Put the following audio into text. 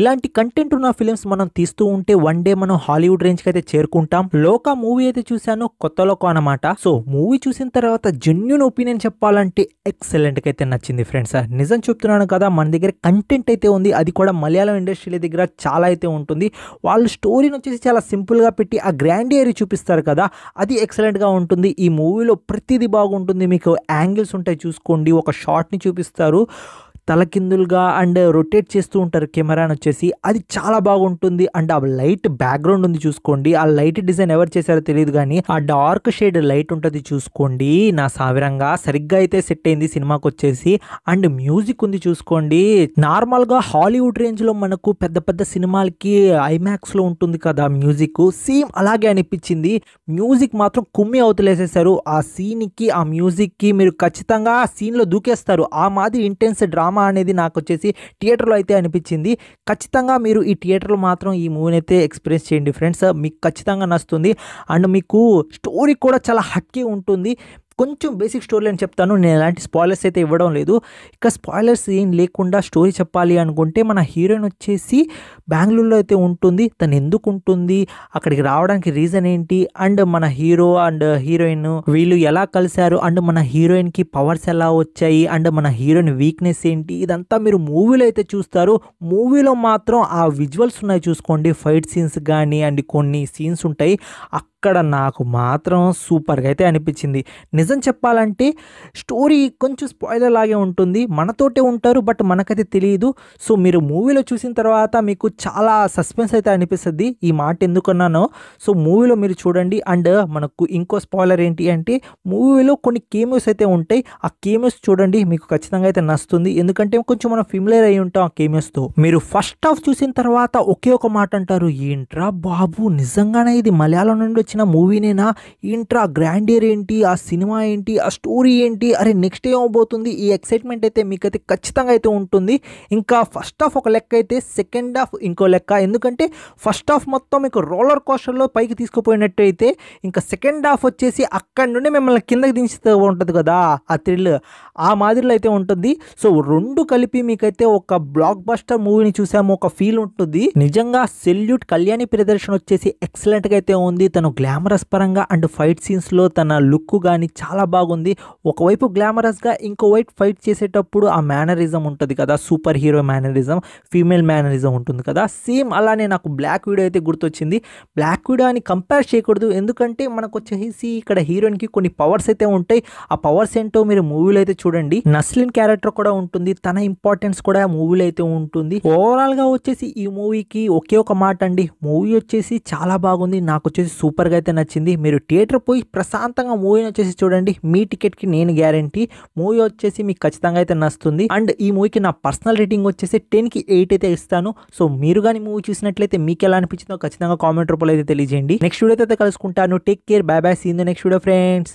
ఇలాంటి కంటెంట్ ఉన్న ఫిలిమ్స్ మనం తీస్తూ ఉంటే వన్ డే మనం హాలీవుడ్ రేంజ్ కి అయితే చేరుకుంటాం. లోక మూవీ అయితే చూశాను, కొత్త లోకం అనమాట. సో మూవీ చూసిన తర్వాత జెన్యూన్ ఒపీనియన్ చెప్పాలంటే ఎక్సలెంట్ గా అయితే నచ్చింది ఫ్రెండ్స్. నిజం చెప్తున్నాను కదా, మన దగ్గర కంటెంట్ అయితే ఉంది, అది కూడా మలయాళం ఇండస్ట్రీ దగ్గర చాలా అయితే ఉంటుంది. వాళ్ళు స్టోరీని వచ్చేసి చాలా సింపుల్ గా పెట్టి ఆ గ్రాండియరీ చూపిస్తారు కదా, అది ఎక్సలెంట్ గా ఉంటుంది. ఈ మూవీలో ప్రతిదీ బాగుంటుంది. మీకు యాంగిల్స్ ఉంటాయి చూసుకోండి, ఒక షాట్ ని చూపిస్తారు తలకిందులుగా అండ్ రొటేట్ చేస్తూ ఉంటారు కెమెరాని వచ్చేసి, అది చాలా బాగుంటుంది. అండ్ ఆ లైట్ బ్యాక్గ్రౌండ్ ఉంది చూసుకోండి, ఆ లైట్ డిజైన్ ఎవరు చేశారో తెలియదు కానీ ఆ డార్క్ షేడ్ లైట్ ఉంటుంది చూసుకోండి, నా సావిరంగా సరిగ్గా అయితే సెట్ అయింది సినిమాకి వచ్చేసి. అండ్ మ్యూజిక్ ఉంది చూసుకోండి, నార్మల్గా హాలీవుడ్ రేంజ్లో మనకు పెద్ద పెద్ద సినిమాలకి ఐమాక్స్లో ఉంటుంది కదా మ్యూజిక్, సేమ్ అలాగే అనిపించింది. మ్యూజిక్ మాత్రం కుమ్మి అవతలేసేసారు. ఆ సీన్కి ఆ మ్యూజిక్కి మీరు ఖచ్చితంగా ఆ సీన్లో దూకేస్తారు. ఆ మాదిరి ఇంటెన్స్ డ్రామా అనేది నాకు వచ్చేసి థియేటర్లో అయితే అనిపించింది. ఖచ్చితంగా మీరు ఈ థియేటర్లో మాత్రం ఈ మూవీని అయితే ఎక్స్పీరియన్స్ చేయండి ఫ్రెండ్స్, మీకు ఖచ్చితంగా నచ్చుతుంది. అండ్ మీకు స్టోరీ కూడా చాలా హట్కే ఉంటుంది. కొంచెం బేసిక్ స్టోరీ అని చెప్తాను, నేను ఎలాంటి స్పాయిలర్స్ అయితే ఇవ్వడం లేదు. ఇక స్పాయిలర్స్ ఏం లేకుండా స్టోరీ చెప్పాలి అనుకుంటే, మన హీరోయిన్ వచ్చేసి బెంగళూరులో అయితే ఉంటుంది. తను ఎందుకు ఉంటుంది, అక్కడికి రావడానికి రీజన్ ఏంటి, అండ్ మన హీరో అండ్ హీరోయిన్ వీళ్ళు ఎలా కలిశారు, అండ్ మన హీరోయిన్కి పవర్స్ ఎలా వచ్చాయి, అండ్ మన హీరోయిన్ వీక్నెస్ ఏంటి, ఇదంతా మీరు మూవీలో అయితే చూస్తారు. మూవీలో మాత్రం ఆ విజువల్స్ ఉన్నాయి చూసుకోండి, ఫైట్ సీన్స్ కానీ అండ్ కొన్ని సీన్స్ ఉంటాయి, అక్కడ నాకు మాత్రం సూపర్గా అయితే అనిపించింది. నిజం చెప్పాలంటే స్టోరీ కొంచెం స్పాయిలర్ లాగే ఉంటుంది, మనతోటే ఉంటారు బట్ మనకైతే తెలియదు. సో మీరు మూవీలో చూసిన తర్వాత మీకు చాలా సస్పెన్స్ అయితే అనిపిస్తుంది. ఈ మాట ఎందుకన్నానో, సో మూవీలో మీరు చూడండి. అండ్ మనకు ఇంకో స్పాయిలర్ ఏంటి అంటే, మూవీలో కొన్ని కేమియోస్ అయితే ఉంటాయి, ఆ కేమియోస్ చూడండి, మీకు ఖచ్చితంగా అయితే నచ్చుతుంది. ఎందుకంటే కొంచెం మనం ఫిమిలియర్ అయి ఉంటాం ఆ కేమియోస్తో. మీరు ఫస్ట్ హాఫ్ చూసిన తర్వాత ఒకే ఒక మాట అంటారు, ఏంట్రా బాబు నిజంగానే ఇది మలయాళం నుండి వచ్చిన మూవీనేనా, ఏంట్రా గ్రాండియర్ ఏంటి, ఆ సినిమా ఏంటి, ఆ స్టోరీ ఏంటి, అరే నెక్స్ట్ ఏమవబోతుంది, ఈ ఎక్సైట్మెంట్ అయితే మీకైతే ఖచ్చితంగా అయితే ఉంటుంది. ఇంకా ఫస్ట్ హాఫ్ ఒక లెక్క అయితే సెకండ్ హాఫ్ ఇంకో లెక్క. ఎందుకంటే ఫస్ట్ హాఫ్ మొత్తం మీకు రోలర్ కోస్టర్లో పైకి తీసుకుపోయినట్టు అయితే, ఇంకా సెకండ్ హాఫ్ వచ్చేసి అక్కడి నుండి మిమ్మల్ని కిందకి దించుతూ ఉంటుంది కదా ఆ థ్రిల్, ఆ మాదిరిలో అయితే ఉంటుంది. సో రెండు కలిపి మీకైతే ఒక బ్లాక్ బస్టర్ మూవీని చూసాము ఒక ఫీల్ ఉంటుంది. నిజంగా సెల్యూట్. కళ్యాణి ప్రియదర్శన్ వచ్చేసి ఎక్సలెంట్గా అయితే ఉంది. తను గ్లామరస్ పరంగా అండ్ ఫైట్ సీన్స్లో తన లుక్ కానీ చాలా బాగుంది. ఒకవైపు గ్లామరస్గా, ఇంకోవైపు ఫైట్ చేసేటప్పుడు ఆ మేనరిజం ఉంటుంది కదా, super hero mannerism, female mannerism ఉంటుంది కదా, సేమ్ అలానే నాకు బ్లాక్ వీడియో అయితే గుర్తొచ్చింది. బ్లాక్ వీడియో అని కంపేర్ చేయకూడదు, ఎందుకంటే మనకు వచ్చేసి ఇక్కడ హీరోయిన్కి కొన్ని పవర్స్ అయితే ఉంటాయి. ఆ పవర్స్ ఏంటో మీరు మూవీలో అయితే చూడండి. నస్లిన్ క్యారెక్టర్ కూడా ఉంటుంది, తన ఇంపార్టెన్స్ కూడా మూవీలో అయితే ఉంటుంది. ఓవరాల్గా వచ్చేసి ఈ మూవీకి ఒకే ఒక మాట అండి, మూవీ వచ్చేసి చాలా బాగుంది, నాకు వచ్చేసి సూపర్గా అయితే నచ్చింది. మీరు థియేటర్ పోయి ప్రశాంతంగా మూవీని వచ్చేసి చూడండి, మీ టికెట్కి నేను గ్యారంటీ. మూవీ వచ్చేసి మీకు ఖచ్చితంగా అయితే నచ్చుతుంది. అండ్ ఈ మూవీకి నా పర్సనల్ రేటింగ్ వచ్చేసి 10కి 8 అయితే ఇస్తాను. సో మీరు కానీ మూవీ చూసినట్లయితే మీకు ఎలా అనిపించిందో ఖచ్చితంగా కామెంట్ రూపంలో అయితే తెలియజేయండి. నెక్స్ట్ వీడియో అయితే కలుసుకుంటాను. Take care, bye bye, see in the next video friends.